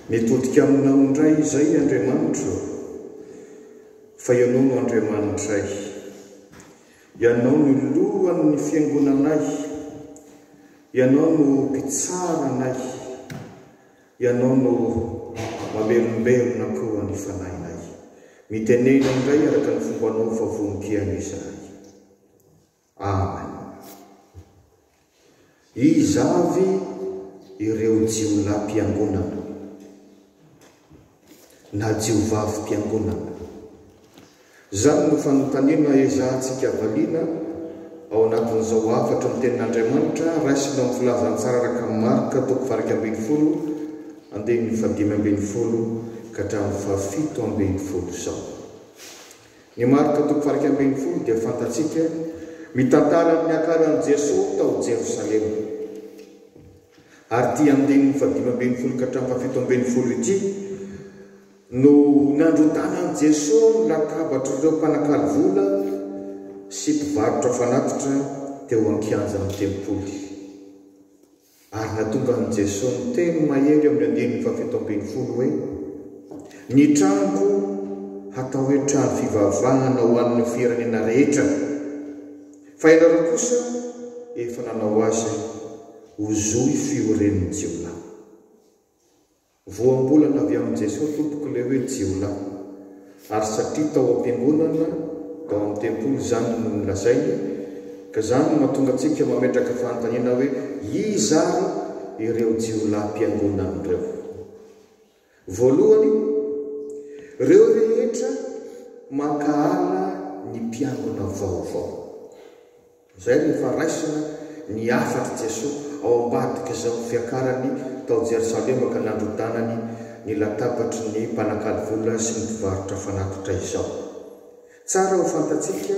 mitodika aminao indray izay Andriamanitra fa ianao no Andriamanitray, ianao no lohan'ny fiangonanay, ianao no mpitsaranay, ianao no mamelombelona koa ny fanahinay. Mitenena indray araka ny fombanao fa vonim-piaina izahay. Amen. Izavy ireo jiolahy-mpiangonana na jiovavy-mpiangonana. Zany no fanontaniana ezahantsika valiana ao anatin'izao afatra ny tenin'Andriamanitra raisina amin'ny filazantsara araka amin'ny Marka 7:20 andehany 5:20 ka hatramin'ny 7:20 zao. Ny Marka 7:20 dia fantatsika mitantara ny akaran'i Jesosy tao Jerosalema. Ary ty andehany 5:20 ka hatramin'ny 7:20 ity no nandrotanan'i Jesosy ny latabatra ireo mpanakalo vola sy mpivarotra fanatitra teo an-kianjan'ny tempoly. Ary natonga an'i Jesosy ny teny mahery amin'ny andehany 7:20 hoe ny trano hatao hoe trano fivavahana ho an'ny firenena rehetra, fa ianareo kosa efa nanao azy ho zohy fioren'ny jiolahy. Voambolana avy amin'i Jesosy tompoko ilay hoe jiolahy, ary satria tao am-piangonana tao amin'ny tempoly zany no nilazainy, ka zany no mahatonga antsika mametraka fanontaniana hoe iza ireo jiolahy-mpiangonana ireo. Voalohany, ireo rehetra makahala ny mpiangona vaovao. Zay rehefa raisina ny afatra Jesosy ao ambadika izao fiakarany tao Jerosalema ka nandrotanany ny latabatry ny mpanakalo vola sy ny mpivarotra fanatitra izao. Tsara ho fantatsika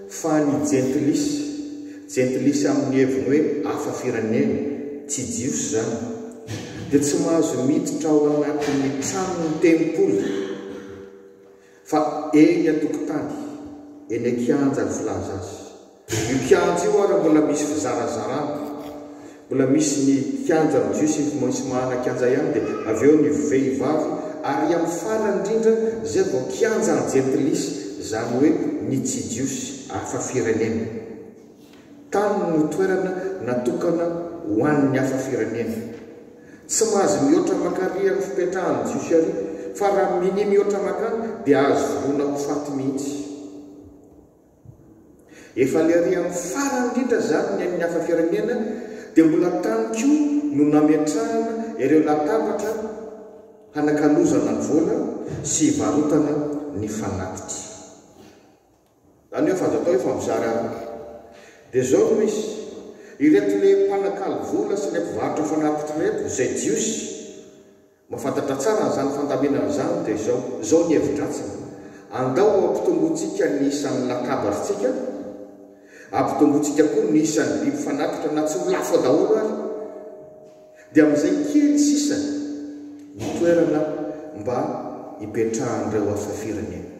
fa ny jentilisy amin'ny heviny hoe hafa firenena, tsy jiosy zany, dia tsy mahazo miditra ao anatin'ny tranon'ny tempoly, fa eny an-tokotany, eny an-kianja ny filaza azy. Io kianja io ary mbola misy fizarazarana, mbola misy ny kianja ny jiosy misy mahana kianja ihany, dia avy eo ny vehivavy, ary amin'ny farany indrindra zay vao kianja ny jentilisy, zany hoe ny tsy jiosy hafa firenena. Tany no toerana natokana ho an'ny hafa firenena. Tsy mahazo mihoatra makary amin'ny fipetrahany jiosy ary, fa raha mihoatra makany dia azo vorona ho faty mihitsy. Efa lery amin'ny farany indrindra zany ny amin'ny hafa firenena, dia mbola tany koa no nametrahana ireo latabatra hanakalozana ny vola sy varotana ny fanatitra. Zany hoe fazatao efa mizara. Dia zao no izy, ireto le mpanakalo vola sy le mpivarotra fanatitra reto izay jiosy, mahafantatra tsara zany fandamenana zany dia zao ny hevidratsiny. Andao ampitombotsika ny isan'ny latabatritsika, ampitombotsika koa ny isan'ny biby fanatitra na tsy ho lafo daholo ary, dia amin'izay kely sisany ny toerana mba hipetrahan'ireo hafa firenena.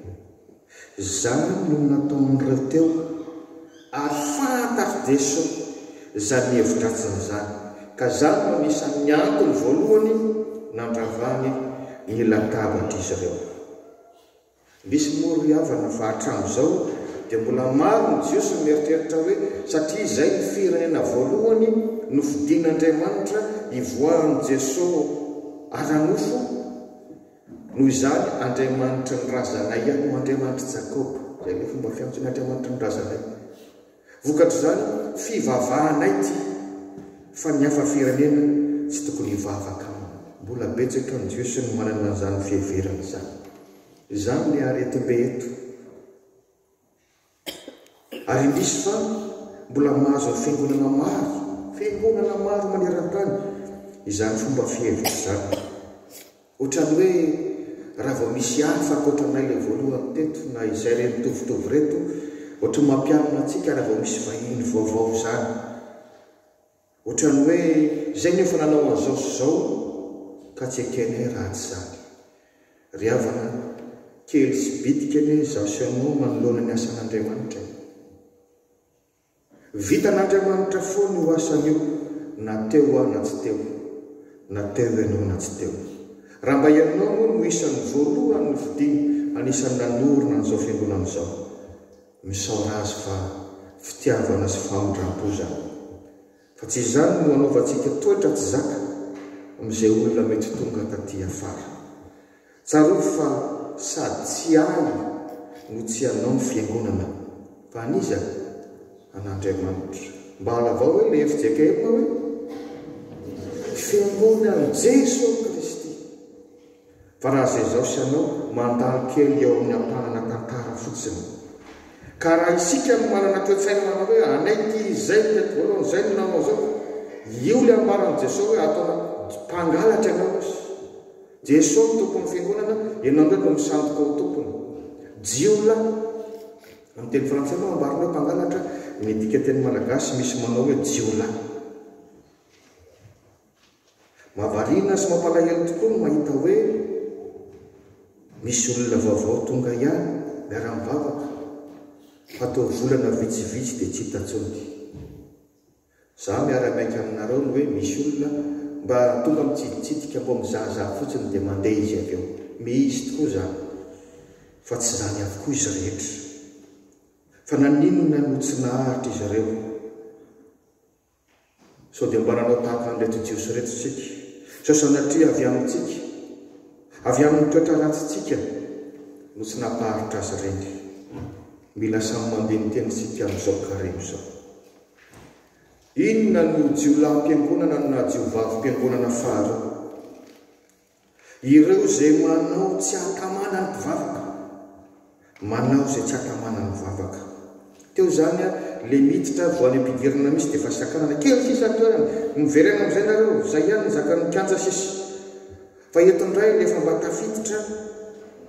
Zany no nataon'ireo teo, ary fantatry Jesosy zany hevidratsiny zany, ka zany no anisan'ny antony voalohany nandravany ny latabatra izy ireo. Misy moro havana fa hatramin'izao dia mbola maro ny jiosy mieritreritra hoe satria izay ny firenena voalohany no fidin'Andriamanitra ivoahan'i Jesosy ara-nofo, noho izany Andriamanitra ny razanay ihany ho Andriamanitra Jakoba. Zay le fomba fiantsony Andriamanitra ny razanay. Vokatr' zany fivavahanay ty, fa ny hafa firenena tsy tokony hivavaka aminy. Mbola betsaka ny jiosy no manana an'izany fiheverana zany. Zany le aretim-be eto. Ary indrisy fa mbola mahazo ny fiangonana maro maneran-tany izany fomba fihevitra zany. Ohatrany hoe raha vao misy hafa ankoatranay le voalohany teto na izay re mitovitovy reto, ohatra mampianana antsika raha vao misy vahiny vaovao zany. Ohatrany hoe zay nefa nanao an'izao sy zao ka tsy ekenay raha tsy zany. Ry havana kely sy bitika anie zao sy anao manoloana ny asan'Andriamanitra. Vitan'Andriamanitra foana io asan'io, na teo aho na tsy teo, na teo ianao na tsy teo. raha mba ianao moa no isan'ny voalohany ny fidiny anisan'ny nanorina n'izao fiangonana izao misaora azy fa fitiavana sy famondram-po zany fa tsy izany no anaovantsika toetra tsy zaka amin'izay olona mety tonga taty afara tsaro fa sady tsy ahy no tsy anao ny fiangonana fa aniza an'Andriamanitra mba halavao hoe le efijekerina hoe fiangonana Jesosy Kristy fa raha izay zao sy anao mandalo kely eo amin'ny ampanana tantara fotsiny ka raha isika no manana toe-tsaina manao hoe anaiky izay mety voalohany izay no nanao zao io le ambaran'i Jesosy hoe ataona mpangalatra ianao Jesosy tompon'ny fiangonana ianao ndray no misandoka ho tompony jiola amin'ny teny frantsay moa ambarina hoe mpangalatra ny dika teny malagasy misy manao hoe jiola mahavariana sy mampalahelo tokoa no mahita hoe misy olona vaovao tonga ihany miara-mivavaka fa tao volana vitsivitsy dia tsy hita tsony za miara-maika aminareo no hoe misy olona mba tonga mitsiditsidika mbo mizahazaha fotsiny dia mandeha izy avy eo misy tokoa zany fa tsy zany avokoa izy rehetra fa naninona no tsy naharitra izy ireo sao dia mba nanao tahaka an'reto jiosy reto tsika sao sanatria avy amintsika avy amin'ny toetra ratsitsika no tsy nampaharitra azy reny mila samy mandeny tenitsika amin'izao karemo zao inona no jiolahy-mpiangonana na jiovavy-mpiangonana faharoa ireo izay manao tsy hatamana ny mpivavaka manao izay tsy hatamana ny vavaka teo zany a le miditra voany ampidirana misy dia fasiakanana kely sisa toerana miverena amin'izay nareo zay ihany ny zakany kanja sisy fa eto indray rehefa mba tafiditra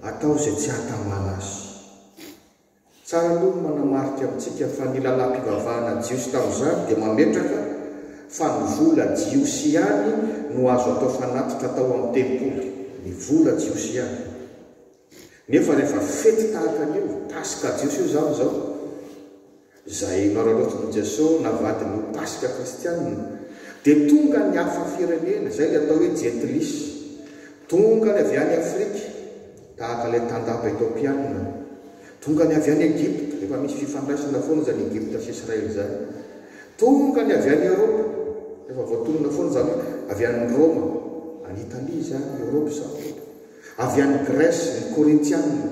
atao izay tsy hatamana azy tsara aloha manamarika amintsika fa ny lalam-pivavahana jiosy tamin'izany dia mametraka fa ny vola jiosy ihany no azo atao fanatitra tao amin'ny tempoly ny vola jiosy ihany nefa rehefa fety tahaka an'io pasika jiosy io zany zao zay naraloton'i Jesosy navadiny pasika kristianina dia tonga ny hafa firenena zay le atao hoe jetlis tonga ny avy any Afrika tahaka le tandapa etiopianina tonga ny avy any Egypte efa misy fifandraisana foana zany Egypte sy Israely zany tonga ny avy any Eropa efa voatonona foana zany avy any Roma any Italia zany Eropa zany avy any Grèce ny Corintianina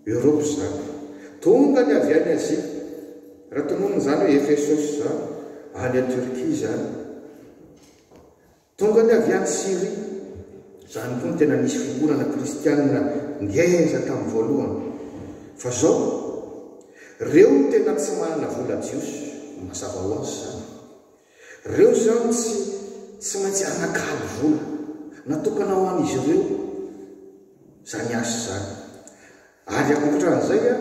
Eropa zany tonga ny avy any Azia raha tononona zany hoe Efesosy zany any Turquie zany tonga ny avy any Syrie zany koa ny tena nisy fiangonana kristianina ngeza tamin'ny voalohany fa zao reo tena tsy manana vola jiosy mazava ho azy zany reo zany tsy maintsy anakaly vola natokana ho an'izy ireo zany asy zany ary akoatran'izay a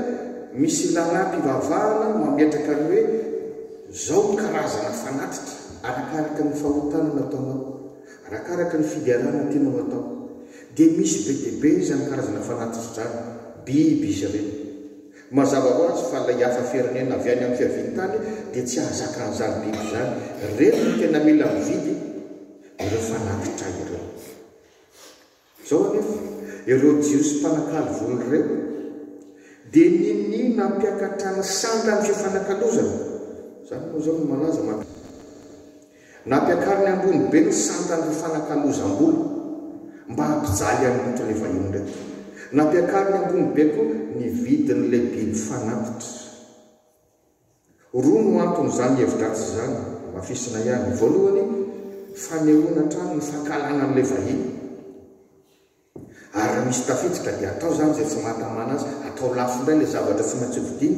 misy lalam-pivavahana mametraka ny hoe zao karazana fanatitra arakaraka ny fahotana nataonao arakaraka ny fidiarana tianao atao dia misy be dia be zany karazana fanatitra zany biby izy ireny mazava ho azy fa lay hafa firenena avy any amin'ny fiavintany dia tsy ahazaka an'izany biby zany reny no tena mila mividy ireo fanatitra ireo zao anefa ireo jiosy mpanakaly voly ireo dia ninina mpiakatra ny sanda ny fifanakalozana zany moa zao no malaza nampiakariny ambony be ny sanda ny fifanakalozam-bola mba hampijaly amin'ny otra le vahiny reto nampiakariny ambony be koa ny vidin'le biby fanatitra roa no anton'izany hevidratsy zany mafisina ihany voalohany fanehoana trano ny fankalana amin'le vahiny ary misy tafiditra dia atao zany zay tsy mahatamana azy atao lafo indray le zavatra tsy maintsy vidiny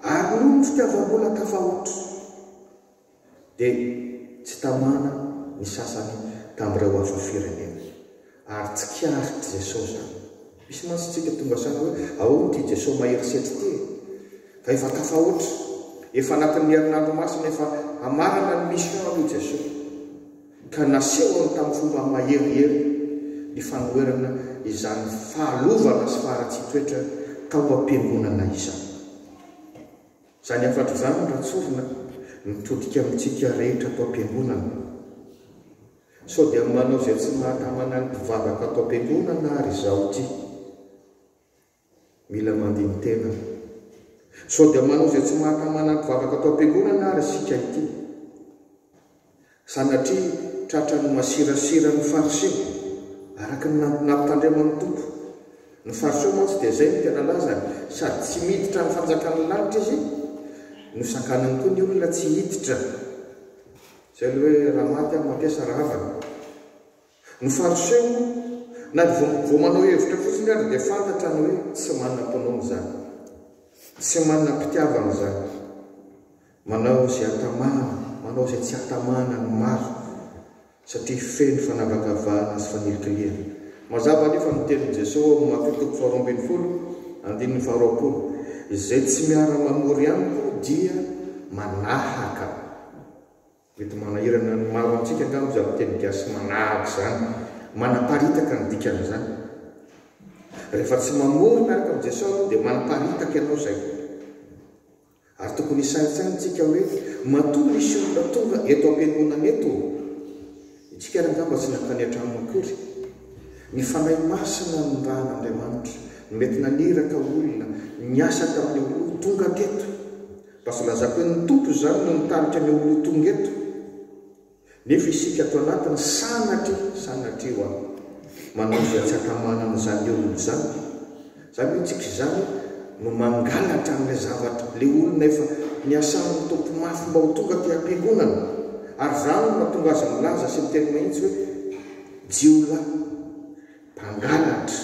ary noho ny fitiavam-bola tafahotra dia tsy tamana ny sasany tamin'ireo hafa firenena ary tsy kiaritra Jesosy zany misy mantsitsika tonga sany hoe ao ty Jesosy mahery-setry ty fa efa tafahotra efa anatin'ny herinandro masina efa amarana ny mission aloha Jesosy ka naseho any tamin'ny fomba maherihery ny fanoherana izany fahalovana sy faharatsy toetra tao am-piangonana izany zany afatra zany ratsorina mitodika amintsika rehetra tao am-piangonana sao dia manao zay tsy mahatamana ny mpivavaka atao am-piangonana ary izaho ty mila mandiny tena. Sao dia manao zay tsy mahatamana ny mpivavaka atao am-piangonana ary isika ity sanatria tratrany masirasira ny fariseo araka ny nampitandremany tompo. Ny fariseo mantsy dia zay ny tena lazany, sady tsy miditra ny fanjakan'ny lanitra izy no sakanany koa ny olona tsy hiditra. Zay le hoe raha maty aho mampiasa rahavana. Ny fariseo na vao manao hevitra fotsiny ary dia fantatra ny hoe tsy manam-ponoana zany, tsy manam-pitiavana zany, manao zay atamana, manao zay tsy atamana ny maro satria feno fanavakavahana sy fanirikiliana. Mazava nefa ny tenin'i Jesosy Matteo 7:22 izay tsy miara-mamory amiko dia manahaka. Mety manahirana ny maro antsika angamba izay amin'ny teny gasy manahaka zany, manaparitaka ny dikany zany. Rehefa tsy mamory miaraka amin'ny Jesosy dia manaparitaka ianao zay. Ary tokony hisaintsaintsika hoe matoa misy olona tonga eto am-piangonana eto, itsika ary angamba tsy nakany an-trano akory. Ny fanahy masina ny rahan'Andriamanitra mety naniraka olona niasa tamin'ny olo tonga teto. Pasolazako hoe ny tompo zany no nitarika ny olo tonga eto. Nefa isika ato anatiny sanatria ho aho manao zay tsy atamanana zany olona zany. Zany hoe tsika zany no mangalatra amin'ilay zavatra le olona efa niasan'ny tompo mafy mba ho tonga ty am-piangonana. Ary zany no mahatonga azy milaza sy miteny mahitsy hoe jiolahy mpangalatra.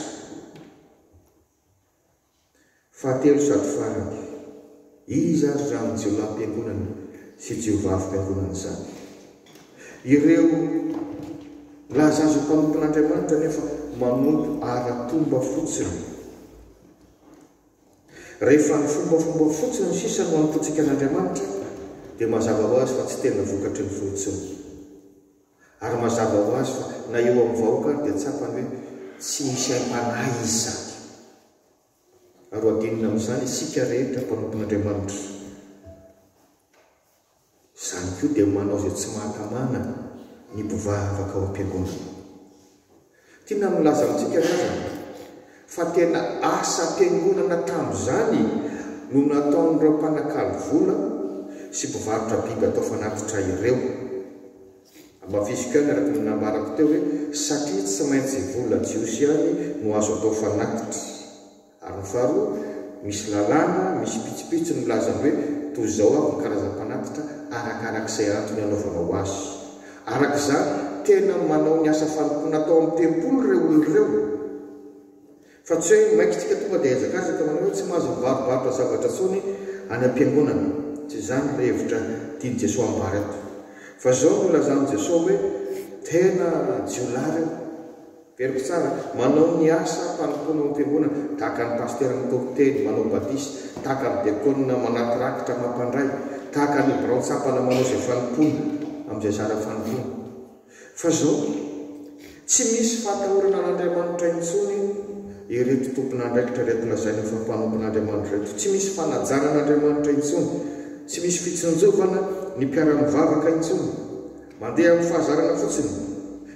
Fahatelo sady farany, iza ary zany jiolahy am-piangonana sy jiovavy am-piangonana zany? Ireo laza azo mpanompon'Andriamanitra nefa manompo ara-tomba fotsiny. Rehefa ny fombafomba fotsiny sisa no anompontsika an'Andriamanitra dia mazava ho azy fa tsy tena vokatry ny fotsiny. Ary mazava ho azy fa na eo amin'ny vahoaka dia tsapany hoe tsy misy aim-panahy izy zany. Ary adinina amin'izany isika rehetra mpanompon'Andriamanitra. Zany koa dia manao zay tsy mahatamana ny mpivavaka ao am-piangonana. Tiana milaza amintsika zany fa tena asa am-piangonana tamin'izany no nataon'ireo mpanakalo vola sy mpivarotra biby atao fanatitra ireo. Mafisika ny araka ny nambarako teo hoe satria tsy maintsy vola jiosy ihany no azo atao fanatitra. Ary ny faharoa, misy lalàna, misy pitsipitsy ny milazany hoe toy izao avy ny karazam-panatitra arakarak'izay antony anaovanao azy. Arak'izany tena manao ny asa fanompona atao amin'ny tempolo ireo olon'ireo. Fa tsy hoe maikitsika tonga dia ezakazaka manao hoe tsy mahazo mivarobarotra zavatra tsony any am-piangonana. Tsy zany le hevitra tiany Jesosy ambara eto. Fa zao no lazany Jesosy hoe tena jiolahy veriko tsara manao ny asa mpanompoana am-piangonana tahaka ny pastera mitokoteny manao batisa, tahaka ny diakona manatirakitra mampandray, tahaka ny braontsapana manao zay fanompona amin'izay sara fanompona. Fa zao tsy misy fahatahorana an'Andriamanitra intsony ireto tompon'andraikitra reto lazainy fa mpanompon'Andriamanitra reto. Tsy misy fanajana an'Andriamanitra intsony, tsy misy fitsinjovana ny mpiara-mivavaka intsony. Mandeha amin'ny fahazarana fotsiny,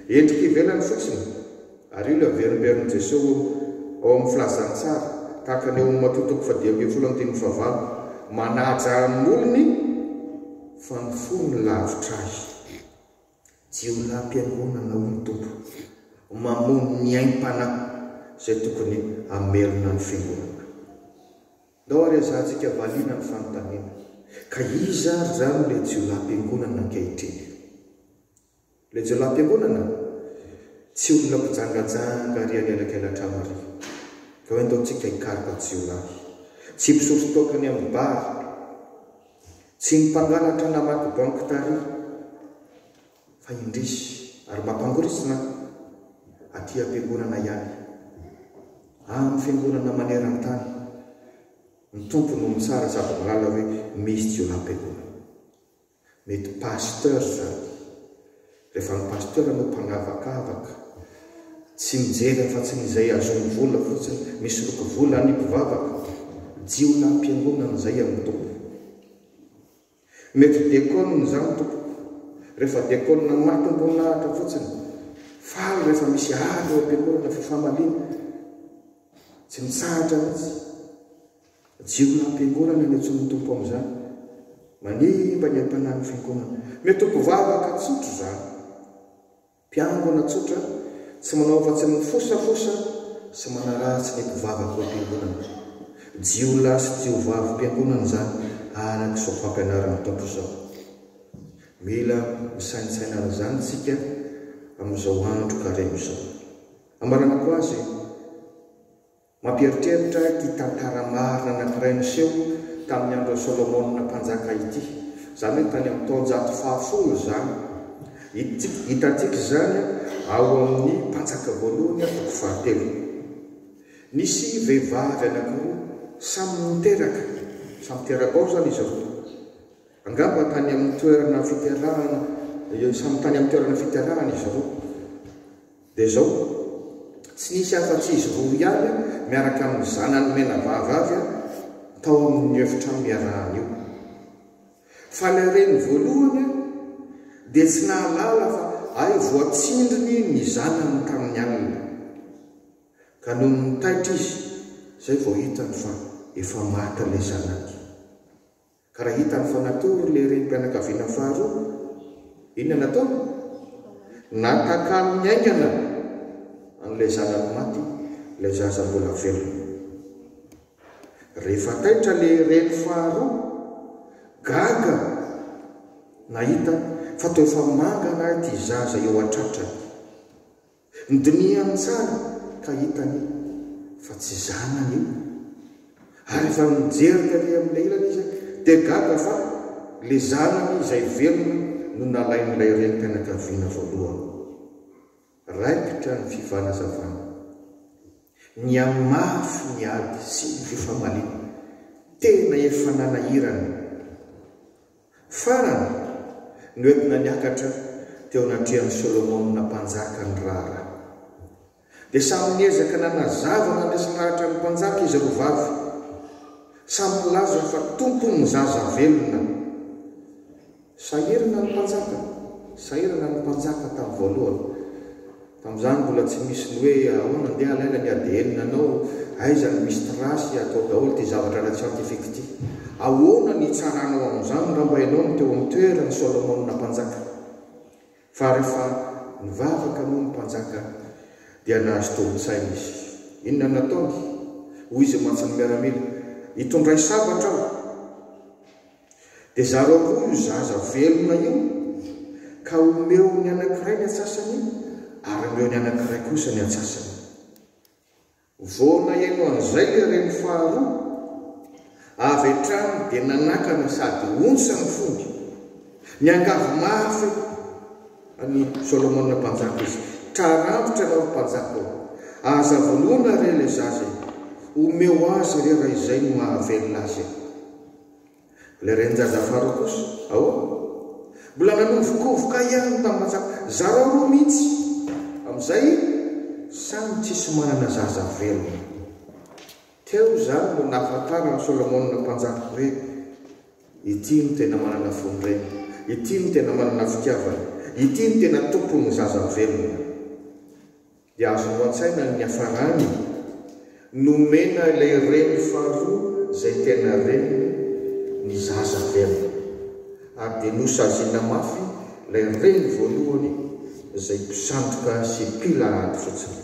endrika ivelany fotsiny. Ary io le averimberin' Jesosy ao amin'ny filazantsara tahaka ny eo amin'ny Mateo 10:19 manaja amin'ny olony fa ny fony lavitra azy. Jiolahy am-piangonana hoy ny tompo mamono ny aim-panahy zay tokony amelona ny fiangonana. Ndao ary azahantsika valiana ny fanontaniana, ka iza ary zany le jiolahy am-piangonana ankehitriny? Le jiolahy am-piangonana tsy olona mpijangajanga ary anelakelatrano ary ka hoe ndaontsika hikaroka jiolahy, tsy mpisotro tokany amin'ny bary, tsy mpangalatra namaky banky tary, fa indrisy ary mampangorisina aty am-piangonana ihany. Amin'ny fiangonana maneran-tany ny tompo no mitsara sady milala hoe misy jiolahy am-piangonana. Mety pasteur zany. Rehefa ny pasteur no mpanavakavaka, tsy mijery fa tsy izay azony vola fotsiny, misy loko vola ny mpivavaka, jiolahy am-piangonana zay amin'ny tompo. Mety diakonina zany tompo, rehefa diakonina maty ambonahatra fotsiny faly rehefa misy alo ampiangonana fifamalina tsy mitsahatra mihitsy jiona ampiangonana ny antsony tompo amin'izany manimba ny ampanany fiangonana mety mpivavaka tsotra zany mpiangona tsotra tsy manao afa-tsy ny fosafosa sy manaratsy ny mpivavaka o ampiangonana jiolahy sy jiovavy mpiangonana zany araky izao fampianarana tompo izao mila misaintsaina zany tsika amin'izao andro karemo izao amaranako azy mampieritreritra ty tantara marina anankiray niseho tamin'ny andro Solomona mpanjaka ity zany hoe tany amin'ny taonjato fahafolo zany hitantsika zany ao amin'ny mpanjaka voalohany toko fahatelo nisy vehivavy anankiroa samy miteraka ao zany izy roa angamba tany amin'ny toerana fiterahana samy tany amin'ny toerana fiterahana izy roa dia zao tsy nisy afa-tsy izy roa ihany miaraka amin'ny zanany mena vavavy tao amin'ny efitra miarahana io fa le reny voalohany dia tsy nahalala fa ay voatsindriny ny zanany tamin'ny alina ka no nitaitra izy zay vao hitany fa efa mata le zanany ka raha hitany fa natory le renim-pianakaviana faharoa inona natao natakalo ny aingana an'ilay zanany maty ilay zaza mbola velona rehefa taitra le reny faharoa gaga nahita fa to efa mangana ty zaza eo atratrany nydiniany tsara ka hitany fa tsy zanany io ary efa mijerika le amin'ilay ilana izy dia gaga fa le zanany izay velona no nalain'ilay renim-pianakaviana voalohany raikitra ny fifanazavana ny amafy ny ady sy ny fifamalina tena efa nanahirana farany noentina niakatra teo anatrian'ny Solomona mpanjaka ny rara dia samy niezaka nanazavana ndesinahitra ny mpanjaka izy roa vavy samy milaza fa tompony ny zaza velona sahirana ny mpanjaka tamin'ny voalohany tamin'izany mbola tsy misy ny hoe ahoana andeha alaina ny ADN anao aizany misy trasy atao daholo ty zavatra ara scientifique ty ahoana ny tsaranao amin'izany raha mba hainao ny teo amin'ny toerany Solomona mpanjaka fa rehefa nivavaka moa ny mpanjaka dia nahazo tobin-tsaina izy inona nataony hoy izy mantsy ny miaramila hitondray sabatra aho dia zareo koa io zaza velona io ka omeo ny anankiray ny atsasany ary omeo ny anankiray kosa ny atsasany vona eno an'izay le reny faharoa avy hatrany dia nanakana sady onsa ny fondy ny angavy mafy ny Solomona mpanjaka izy trarambotra nao mpanjaka aza vonoana re le zaza omeo azy re raha izay no mahavelona azy le renjaza faharoa kosa mbola nanovokovoka ihany tamin'ny mpanjaka zareo roa mihitsy amin'izay samy tsisy manana zaza velona teo zany no nahafantarana Solomona mpanjaka hoe ity no tena manana fondrena ity no tena manana fitiavana ity no tena tompony zaza velona dia azonao an-tsaina ny hafarany nomena ilay reny faharoa zay tena reny ny zaza velona ary dia nosaziana mafy ilay reny voalohany zay mpisandoka sy mpilahady fotsiny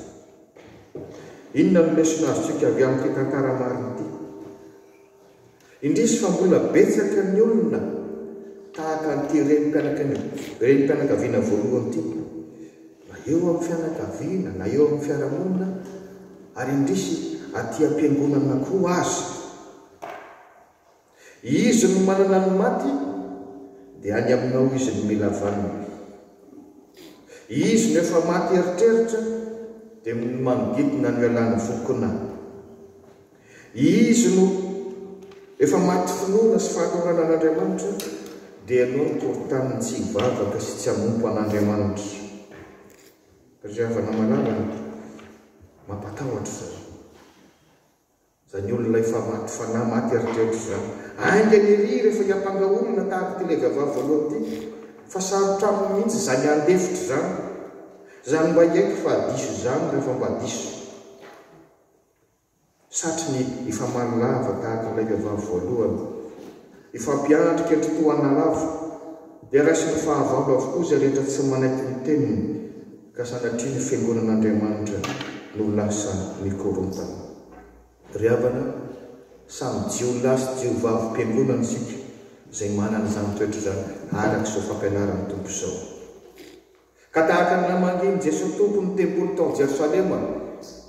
inona no lesona azotsika avy amin'ity tantara marina ity indrisy fa mbola betsaka ny olona tahaka n'ity renim-pianakaviana voalohany ity na eo amin'ny fianakaviana na eo amin'ny fiarahamonina ary indrisy aty am-piangonana koa azy izy no manana ny maty dia any aminao izy no mila vanina izy no efa maty eritreritra dia manodidina no ialany vokona izy no efa maty finoana sy fahatorana an'Andriamanitra dia anao no kortaniny tsy hivavaka sy tsy hamompo an'Andriamanitra satria avana malalana mampatahotra zany olona efa maty fanahy maty eritreritra zany aingany ery rehefa hiampanga olona tahaka ty le vavavy voalohany ty fa sarotra aminy mihitsy zany andefitra zany zany mba haiko fa diso zany rehefa mba diso satry ny ifamanilava tahaka ilay vehivavy voalohany ifampianatra ketritoana lava dia raisiny fahavalo avokoa zay rehetra tsy manaiky ny teniny ka sanatria ny fiangonan'Andriamanitra no lasa mikorontana. Ry havana, samy jiolahy sy jiovavy mpiangonana isika zay manana izany toetra zany araka izao fampianaran'ny tompo izao. Ka tahaka ny namanginy Jesosy tompo ny tempoly tao Jerosalema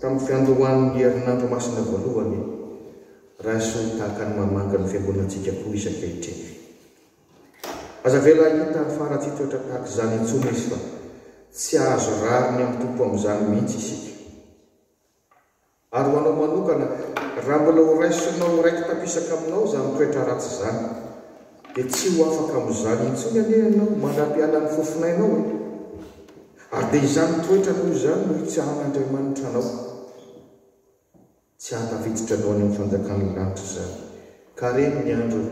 tamin'ny fiandohan'ny herinandro masina voalohany, raha tahaka ny mamanga ny fiangonantsika koa isan-kehitriny. Aza vela hita afara tsy toetra tahaka izany intsony izy fa tsy azo rariny amin'ny tompo amin'izany mihitsy isika. Ary ho anao manokana, raha mbola ho raisinao raiky tapisaka aminao izany toetra ratsy izany, dia tsy ho afaka amin'izany intsony anie ianao manam-piala ny fofinainao e. Ary dia izany toetra noho izany no hitsahan'Andriamanitra anao. Tsy ahatafiditra anao any amin'ny fanjakan'ny lanitra izany. Ka reny ny andro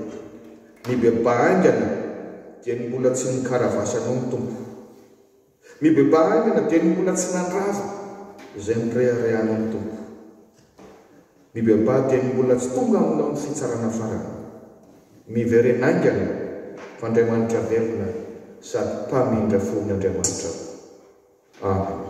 mibebahangana dia ny mbola tsy nikaravasanao ny tompo. Mibebahangana dia ny mbola tsy nandrava izay mireharehanao ny tompo. Mibebah dia ny mbola tsy tonga aminao ny fitsarana farany. Miverenangana fa Andriamanitra velona sady mpamindra fon'Andriamanitra. Amen.